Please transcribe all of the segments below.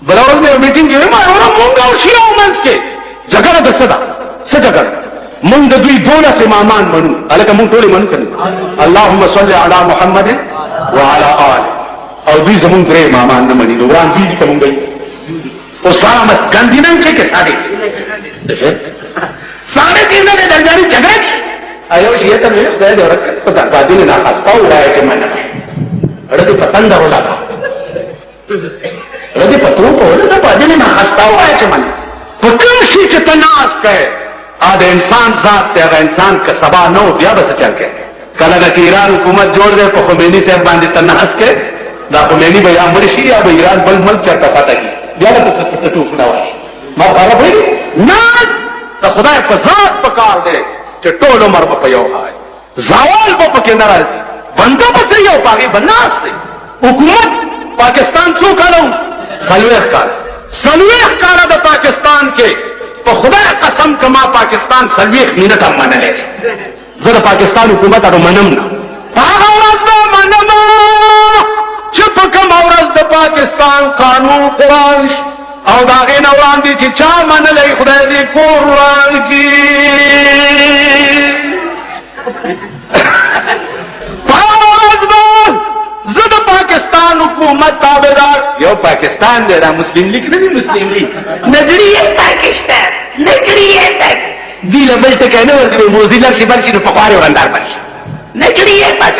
बलावल में मीटिंग के मारो मूंगा और शिया उमंस के जगह द सदा से जगह मुंग दुई दोना से मामान मनु अलग मुंग टोले मनु कर अल्लाहुम्मा सल्ली अला मुहम्मद व अला आल और दुई जमुन रे मामान न मनी दुरान भी का मुंग गई वो सारा मस गंदीनन के साढ़े 3.5 ने दरजारी जगह आयो ये तो मैं दे दो पता बादी ने ना हंसता हुआ है कि मैंने अड़े पतंग होला रदी पत्रों को ना बादी ने ना हंसता हुआ है कि मैंने पकड़शी के तनास के आधे इंसान जात ते अगर इंसान का सभा नो दिया बस चल के कल अगर ईरान हुकूमत जोड़ दे तो खुमैनी से बांधे तनास के ना खुमैनी भैया मरशी या ईरान बल मल चलता फाता की दिया तो टूटना हुआ मां बाबा भाई नाज तो खुदा फसाद पकार दे कि टोलो मर पयो हाय जावाल बप के नाराज बंदा बसे यो पागी बनास से हुकूमत पाकिस्तान क्यों करो सलवेख काल द पाकिस्तान के तो खुदा कसम कमा पाकिस्तान सलवेख मिनट हम मन ले जरा पाकिस्तान हुकूमत और मनम ना मनम चुप कम और पाकिस्तान कानून कुरान और दागे नौरान दी चिचा मन ले खुदा दी कुरान की जद पाकिस्तान हुकूमत ताबेदार यो पाकिस्तान दे रहा मुस्लिम लीग नहीं मुस्लिम लीग नजरिए पाकिस्तान नजरिए तक दिल बल तक कहने वाले मोजिला शिबर की पकवारे और अंदार बन नजरिए तक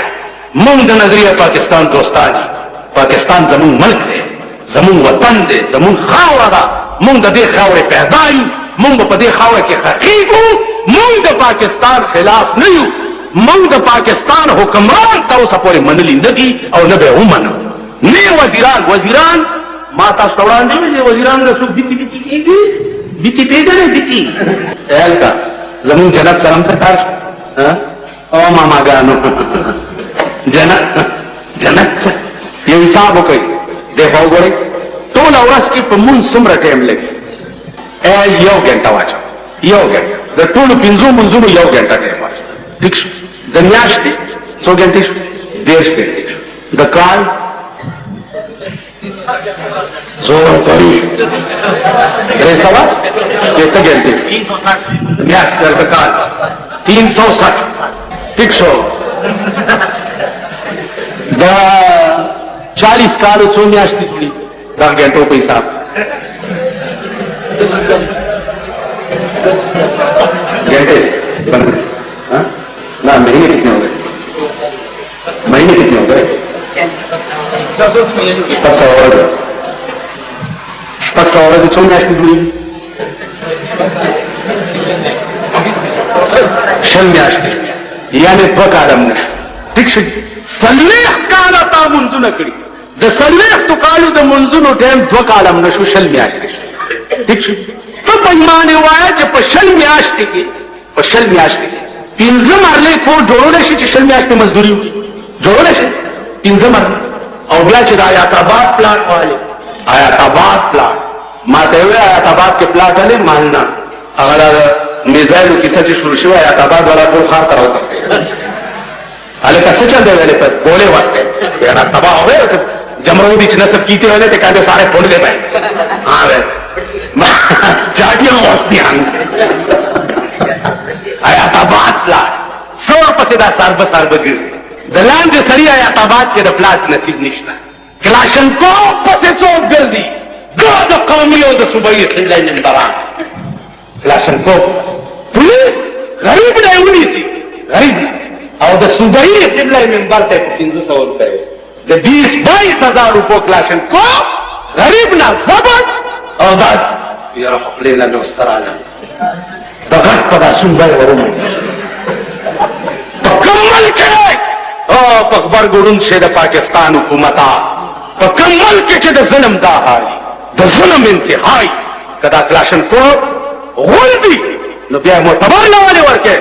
मुंग नजरिया पाकिस्तान दोस्तानी पाकिस्तान जमून मुल्क दे जमून वतन दे जमून खावरा मुंग दे खावरे पैदाई मुंग पदे खावे के हकीकू मुंग पाकिस्तान खिलाफ नहीं मुंग पाकिस्तान हुक्मरान तो सपोरे मनली नदी और नबे उमन ने वजीरान माता सौरान दे वजीरान रसूल बीती पेदे ने बीती एल का जमीन जनक सलाम सरकार ओ मामा गानो जनक ये हिसाब हो गई देखो गोरे तो लवरस की पमुन सुमर टाइम लगी ए यो घंटा वाचा यो घंटा द टूल पिंजू मुंजू यो घंटा टाइम वाचा ठीक द न्याष्टि सो घंटे देश के द काल जोर करी रे सवा कितने घंटे 360 न्यास कर द काल 360 ठीक सो द 40 काल सो न्याष्टि थोड़ी 10 घंटों के हिसाब घंटे ना महीने कितने हो गए महीने कितने हो गए 10 आवाज छो न्याष्टि जुड़ी शल न्याष्टि यानी कालम न ठीक से सल्लेख काल आता मुंजू नकड़ी द सल्लेख तो कालू द मुंजू नो टाइम कालम न शु शल न्याष्टि ठीक से तो पैमाने हुआ है जब शल न्याष्टि की पिंजम मारले को जोड़ने से शल न्याष्टि मजदूरी हुई जोड़ने से पिंजम मारले अवला आयाताबाद प्लाट वाले आयाताबाद प्लाट माते हुए आयाताबाद के प्लाट वाले मानना अगर मिसाइल किसा शुरू शिवाय आयाताबाद वाला को खार तरह करते अले कसे चल दे वाले पर बोले वास्ते यार तबाह हो गए जमरो बीच न सब कीते वाले ते कहते सारे फोड़ दे भाई हाँ वे जाटियां वास्ते आयाताबाद प्लाट 100% सार बगिर दलान जो सरी आयाताबाद के प्लाट नसीब निश्ता क्लाशन को पसे चौक गर्दी गाद कौमियों द सुबह सिंधई नंबरान क्लाशन को पुलिस गरीब नहीं उनी सी गरीब और द सुबह सिंधई मेंबर थे 300 रुपए द 20-22 हजार रुपये क्लाशन को गरीब ना जबत और दाद यार लेना जो सराना दगत पदा सुबह वरुण कमल के पकबर गुरुन से द पाकिस्तान हुकूमता कमल के द जन्म दाहारी द जुल्म इंतहाई कदा क्लाशन को होल्दी लुबिया मोतबर वाले वर्के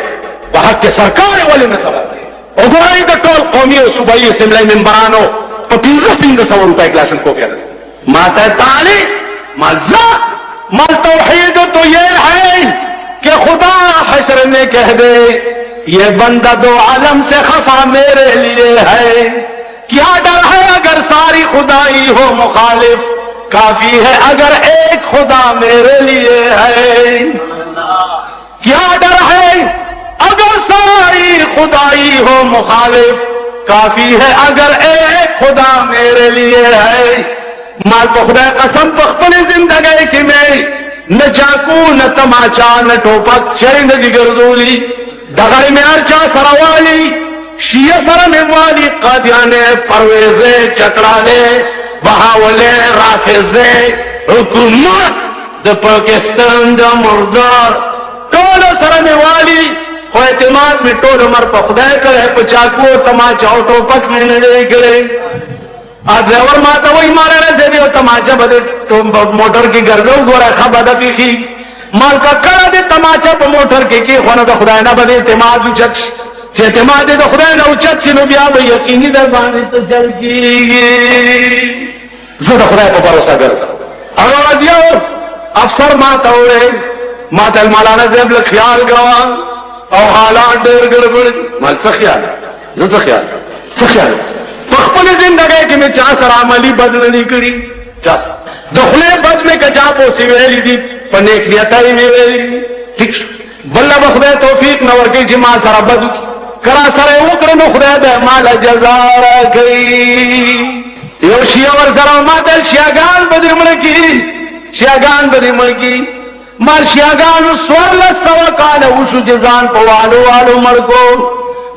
वहां के सरकार वाले न सवाल ओगोई द टोल कौमी सुबह सिमलाई मेंबरानो तो 300 रुपए क्लाशन को क्या माता ताली मजा मल तौहीद तो ये है कि खुदा हशर में कह दे ये बंदा दो आलम से खफा मेरे लिए है क्या डर है अगर सारी खुदाई हो मुखालिफ काफी है अगर एक खुदा मेरे लिए है। क्या डर है अगर सारी खुदाई हो मुखालिफ, काफी है अगर एक खुदा मेरे लिए है। माल को खुदा कसम पख्पने जिंदगी की में न चाकू न तमाचा न टोपक चरिंद दिगरजोली दगड़ में अर्चा सरवाली शिया सरने वाली कादियाने परवेजे चकड़ाले बहावले राफेजे हुकूमत द पाकिस्तान द मुर्दार टोल सरने वाली हो एतमाद में टोल मर पखदाय करे पचाकू तमाचा टोपक में नहीं गिरे। आज ड्राइवर माता वही मारा रहे दे तमाचा बदे तो मोटर की गर्जो गोरा खा बदा की माल का कड़ा दे तमाचा पर मोटर के होना तो खुदा ना बदे एतमाद उचत एतमाद दे तो खुदा ना उचत चिनो बिया भाई यकीनी दरबानी तो चल की ज्यादा खुदा पर भरोसा कर अगर दिया अफसर माता हुए माता मौलाना जेब ख्याल गवा और हालात डेर गड़बड़ माल सख्याल सख्याल पखपने जिंदगी की में चा सरामली बदल नहीं करी चा दखले बद में कचा पोसी वेली दी पने क्रियाताई में वेली ठीक बल्ला बखदे तौफीक नवर के जिमा सरा बद करा सरे उकड़ में खुदा दे माल जजारा करी यो शियावर सरा मातल शियागान बदी मड़की माल शियागान स्वर्ल सवा काल उशु जजान पवालो वालो मड़को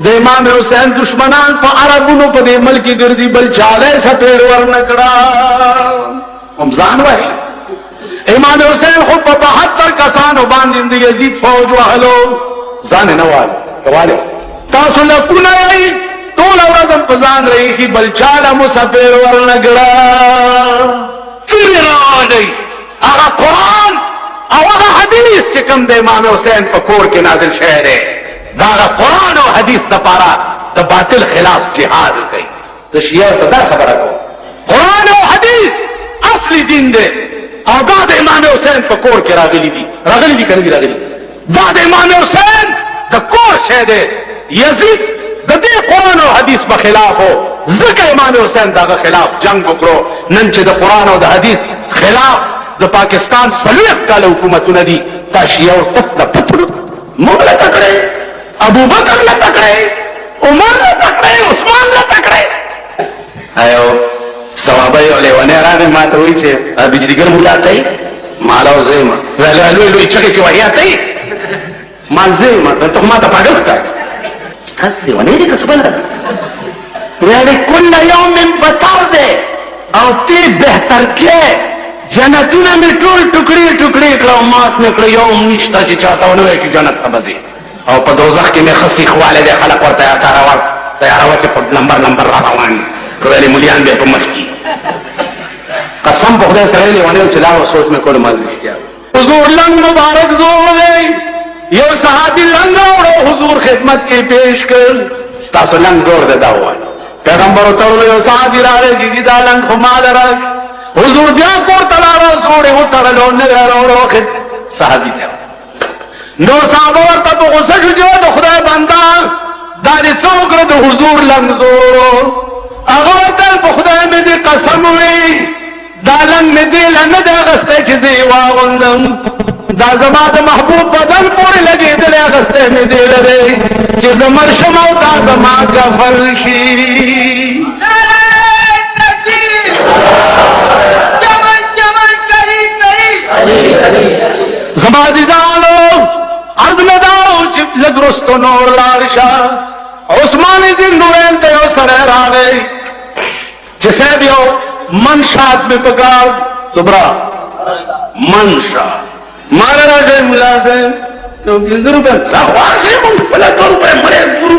दे इमाम हुसैन दुश्मनान पर अरबुनो पर दे मल की गिरदी बल चाले सपेड़ वर्ण कड़ा हमजान भाई इमाम हुसैन खुद पर 72 कसान बांध जिंदगी यजीद फौज वहलो जाने नवाल कवाले तासुल्ला कुनाई तोल औरजम पजान रही थी बल चाला मुसपेड़ वर्ण कड़ा फिर नहीं आगा कुरान आगा हदीस के कम दे इमाम हुसैन पर कोर के नाजिल शहर है दागा कुरान और हदीस न पारा तो बातिल खिलाफ जिहाद गई तो शिया तो दर खबर को कुरान और हदीस असली दिन दे और दाद इमाम हुसैन पर कोर के रागली भी करेगी रागली दाद इमाम हुसैन द कोर शहदे यजीद दे कुरान और हदीस पर खिलाफ हो जिक्र इमाम हुसैन दागा खिलाफ जंग बकरो नंचे द कुरान और हदीस खिलाफ द पाकिस्तान सलूक काले हुकूमत नदी ता शिया और तक न पत्थर मुगल तकड़े अबू बकर न पकड़े उमर न पकड़े उस्मान न पकड़े आयो सवाबाई वाले वनेरा ने मात हुई छे बिजली गर्म उलाते मालाव जेमा वेले अलू अलू इच्छा के वही आते माल जेमा तो माता पागलता हस्ते वनेरी कसबल वेले कुल यौम में बताओ दे और ती बेहतर के जन्नतुना में टूल टुकड़ी टुकड़ी करो मात में करो यौम निश्ता चाहता हूं कि जन्नत का बजी और पर दोजख की में खसी खवाले दे खलक और तैयार से नंबर रवान वेली मुलियान बे पर मस्की कसम पखदे सरेले वाले चलाओ सोच में कोई मल नहीं किया हुजूर लंग मुबारक जोर दे यो सहाबी लंग और हुजूर खिदमत की पेश कर स्तासो लंग जोर देता हुआ पैगंबर उतर यो सहाबी राले जीदा लंग खुमाल रख हुजूर क्या को तलारो जोड़े उतर लो ने रो खिद सहाबी थे नूर साहब और तब गुस्सा जो तो खुदा बंदा दादी सोकर तो हुजूर लंगजोरो अगर तल खुदा में दी कसम हुई दालंग में दी लन दे गस्ते चिजे वावंदम दा जमात महबूब बदल पूरे लगे दिले गस्ते में दे रे चिज मरशमो दा जमा का फलशी जमाती जानो अर्द में दाओ लदरुस्तो नोर लारशा उस्मानी दिन नुवेल ते सरे रावे जिसे भी हो मनशात में पकार सुबरा मनशा मारे राजे मुलाजिम तो बिंदु पे सवासे मुंह पला तो रुपए मरे गुरु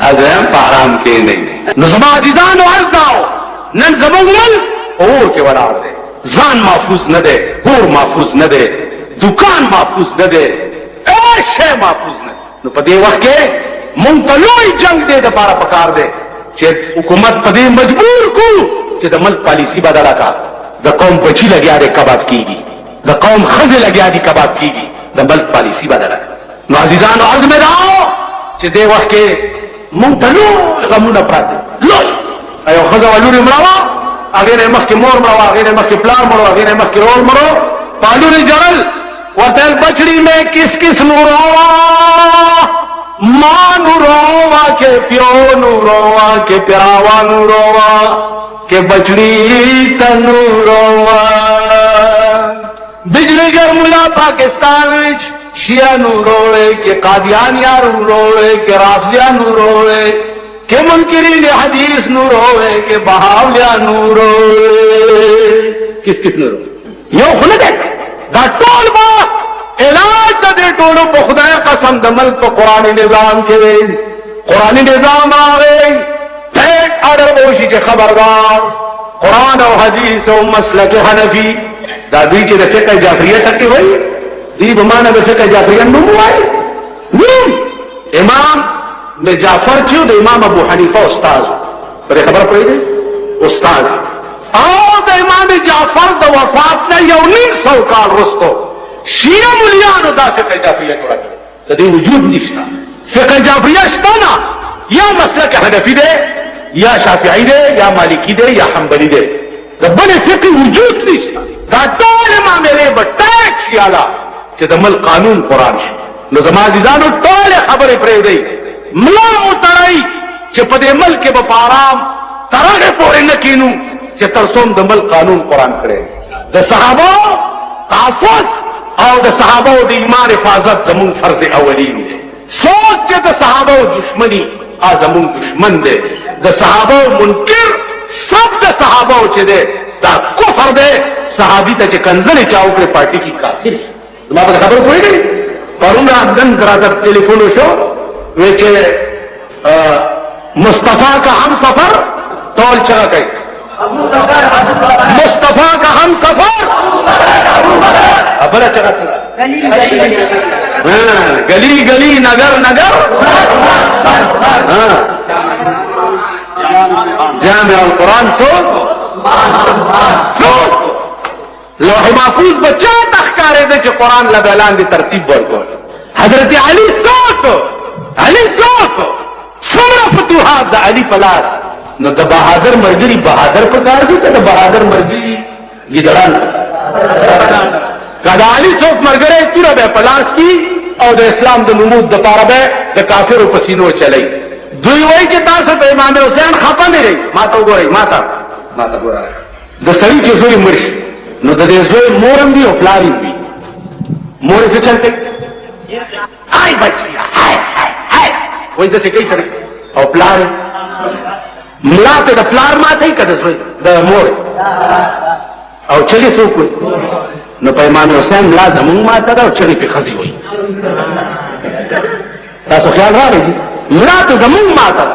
आज हम पाराम के नहीं नजमाती जानो अर्द दाओ नन जमुगमल और के वरार दे जान महफूज न दे गोर महफूज न दे दुकान महफूज न दे ऐशे महफूज न पदे वक्त के मुंतलोई जंग दे दपारा पकार दे चे हुकूमत पदे मजबूर को चे दमल पॉलिसी बदला का द कौम बची लगे दे कबाब कीगी द कौम खजे लगे दी कबाब कीगी दमल पॉलिसी बदला नाजिदान अर्ज में रहो चे दे वक्त के मुंतलो गमुन अपराध लो ایو خزا ولوري مړوا هغه نه مخکې مور مړوا هغه نه مخکې پلار مړوا هغه نه مخکې رول مړو پالوري جړل ورته بچڑی میں کس کس نوروا ماں نوروا کے پیو نوروا کے پیراوا نوروا کے بچڑی تنوروا بجلی گر ملا پاکستان وچ شیعہ نوروڑے کے قادیانیاں نوروڑے کے رافضیاں نوروڑے کہ منکرین حدیث نوروڑے کہ بہاولیاں نوروڑے کس کس نوروڑے یو خلد ہے دا ټول با علاج دا دے ټولو په خدای قسم د ملک په قرآنی نظام کې قرآنی نظام آگئی ٹیک آرڈر بوشی کے خبردار قرآن و حدیث و مسلک حنفی دا دوی چې د فقه جعفریه ټکی وای دی بمانه د فقه جعفریه نوم وای نوم امام د جعفر چې د امام ابو حنیفه استاد پر خبر پوي دی استاد او د امام جعفر د وفات نه یو نیم سو کال وروسته شیعه مليانو دا فقه جعفریه جوړه کړه د دې وجود نشته فقه جعفریه شته نه یا مسلک حنفی دی یا شافعی دی یا مالکی دی یا حنبلی دی د بل فقه وجود نشته دا ټول معاملې به ټیک شي اعلی چې د ملک قانون قرآن شي نو زما عزیزانو ټول خبرې پرېږدئ ملا وتړئ چې په دې ملک کې به په آرام تر هغې پورې نه کینو چې تر څو د ملک قانون قرآن کړی د صحابو تحفظ او د صحابو د ایمان حفاظت زمون فرض اولین دی سوچ چې د صحابو دشمنی زمون دشمن دی د صحابو منکر سب د صحابو چې دی دا کفر دی صحابی ته چې کنځلې چا وکړې پارټي کې کافر زما په خبره پوهېږئ پرون نن راته ټلیفون وشو وی چې مصطفیٰ کا ہم سفر ټول چغه کوي مصطفیٰ کا ہم سفر بله چغه گلی گلی نگر نگر جامع القرآن څوک لوح محفوظ بچا تخکارے دے چې قرآن لبیلان دی ترتیب ورکول حضرت علی څوک علی څوک څومره فتوحات د علی پلاس نو د بہادر مرګري بہادر پکار دي که د بہادر مرګري ګیدړان کدا علی څوک مرګره تیره به پلاس کی او د اسلام د نمود د پاره به د کافرو پسینو چلای دوی وای چې تاسو په امام حسین خپه نه لري ما ته وګورئ ما ته وګورئ د سړي چې زوی مرشي نو د دې زوی مورم دی او پلاریم دی مور څه چلته هاي بچیا هاي وای د څه کوي کړی او پلار ملا ته د پلار ماته کړه زوی د مور او چلی څوک نو په امام حسین ملا زمون ماته دا او چلی په خزي وای تاسو خیال راغی ملا ته زمون ماته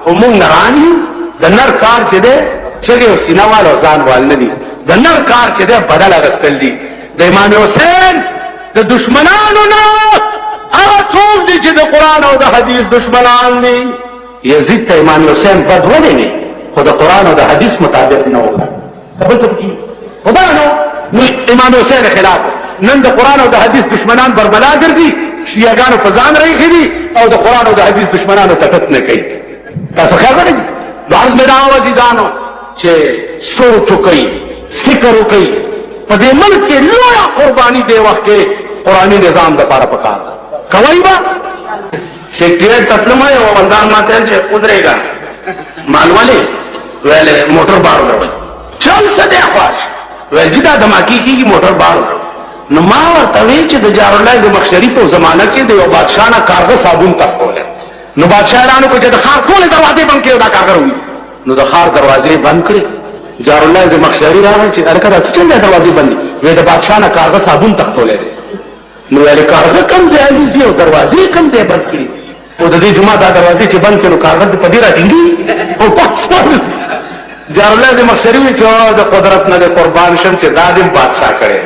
او مونږ نرانی د نر کار چې ده چلی او سینوال او ځان وال نه دي د نر کار چې ده بدل اغستل دي د امام حسین د دشمنانو نه هغه څوک دي چې د قرآن او د حدیث دشمنان دي یزید ته امام حسین بد ونه نه خو د قرآن او د حدیث مطابق نه و خبر څه کی خدا نو امام حسین خلاف نن د قرآن او د حدیث دشمنان بربلا ګرځي شیعاګانو په ځان راځي دي او د قرآن او د حدیث دشمنانو تکت نه کوي تاسو خیال لرئ بعض مداوا ديدانو چې سوچ وکړي فکر وکړي په دې ملک کې لویه قرباني دی وخت کې قرآني نظام د پاره پکار کوي با سیکریټ تطلمه او وندان ماته چې قدرېګا مالواله ویله موټر بار وروي چل سده خواش وجدا دماکی کی موټر بار نو ما ورته وی چې د جارالله د مخشری په زمانہ کې د یو بادشاہ نه کارغه صابون تخول نو بادشاہانو کو چې د خار ټول دروازې بند کړي دا کارغه وي نو د خار دروازې بند کړي جارالله د مخشری راغی چې ارکه څنګه دروازې بندي وی د بادشاہ نه کارغه صابون تخول نو ولې کارغه کم ځای دي او دروازې کم ځای بند کړي او د دې جمعه دا دروازې چې بند کړي کارغه په دې راټینګي او پاتې جارالله د مخشری وی چې د قدرت نه قربان شم چې دادم بادشاہ کړي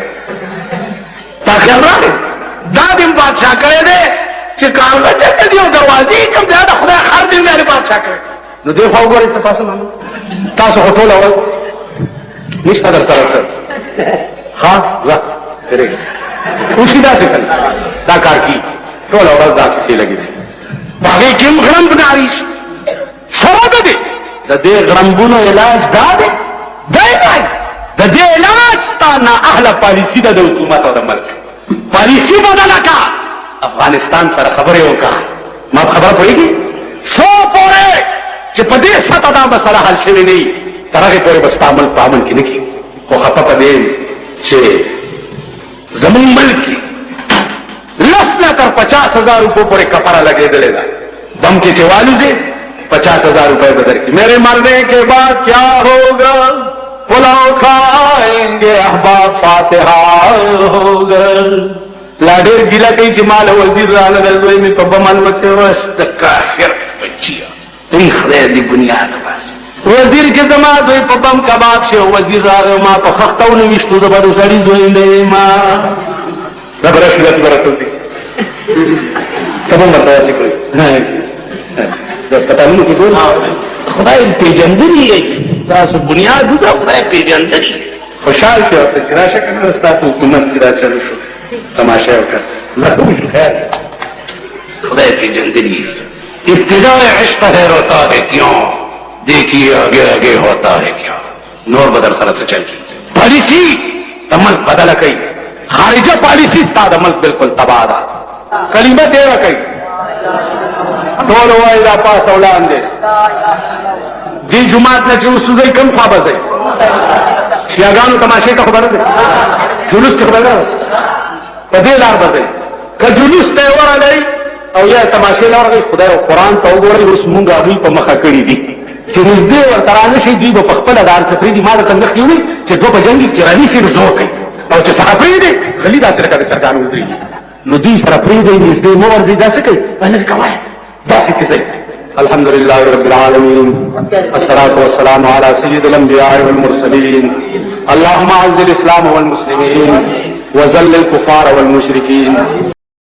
تا خیال راغی دادم بادشاہ کړي دې چې کارغه چته دی او دروازې کم ځای د خدای خر دې نه بادشاہ کړي نو دې خو وګورئ تاسو مانو تاسو ټول اول نشته در سره سره ها ځه تیرې اوسې دا څه کوي دا کار کی ټول اول دا کیسې لګي دي باغې کوم غرم بناریش سره ده د دې غړمبونو علاج دا دی د دې علاج تا نه اهله پالیسی د حکومت او د ملک پالیسی بدله کا افغانستان سره خبرې وکړه ما خبره پوهیږي سو پورې چې په دې سطح دا مسله حل شوې نه وي تر هغې پورې به ستا عمل په امن کې نه کېږي خو خفه په دې چې زمونږ ملک کې 10 نه تر 50,000 روپو پورې کفاره لګېدلې ده دم کې چې والوځي 50,000 روپئے بدر کی میرے مرنے کے بعد کیا ہوگا پلاؤ کھائیں احباب فاتحہ ہوگا لا ډېر ګیله کوي چې مال وزیر راغله زوی مې په بمن وکړ واست کافر بچیا ای خدای دې بنیاد واس وزیر چې زما دوی په بم کباب شه وزیر راغله ما په خختونه وشتو زبر سړی زوی نه ما زبر شلت برته دي تبو مرتبه کوي د سپټالونو کې ټول خدای پیژندنی تاسو بنیاد دا خدای پیژندنی خوشحال شي او چې راشه کنه تاسو حکومت کې را چلو شو تماشا وکړه زه شو خیر خدای پیژندنی ابتداء عشق ہے روتا ہے کیوں دیکھیے آگے آگے ہوتا ہے کیا نور بدر سره څه چل کی پالیسی عمل بدل کوي خارجه پالیسی ستاسو عمل بالکل تباہ ده کلمه دې راکړي ټول وای دا پاس اولان دي دې جمعات نه چې وسوځي کم خوا بځي شیاګانو تماشې ته خبره ده جلوس ته خبره ده په دې لار بځي که جلوس ته ورغلی او یا تماشې لار غي خدای او قران ته وګوري اوس مونږه دوی په مخه کړی دي چې نږدې ورته رانشي دوی په خپل دار سفرې دي ما ته تنګ کیږي چې دوی په جنگ کې رانی سي رزو کوي او چې صحابي دي خلیدا سره کده چرګان ودري نو دوی سره پری دی نږدې مو ورځي دا څه کوي باندې کوي دا څه کوي الحمد لله رب العالمين والصلاه والسلام على سيد الانبياء والمرسلين اللهم اعز الاسلام والمسلمين وذل الكفار والمشركين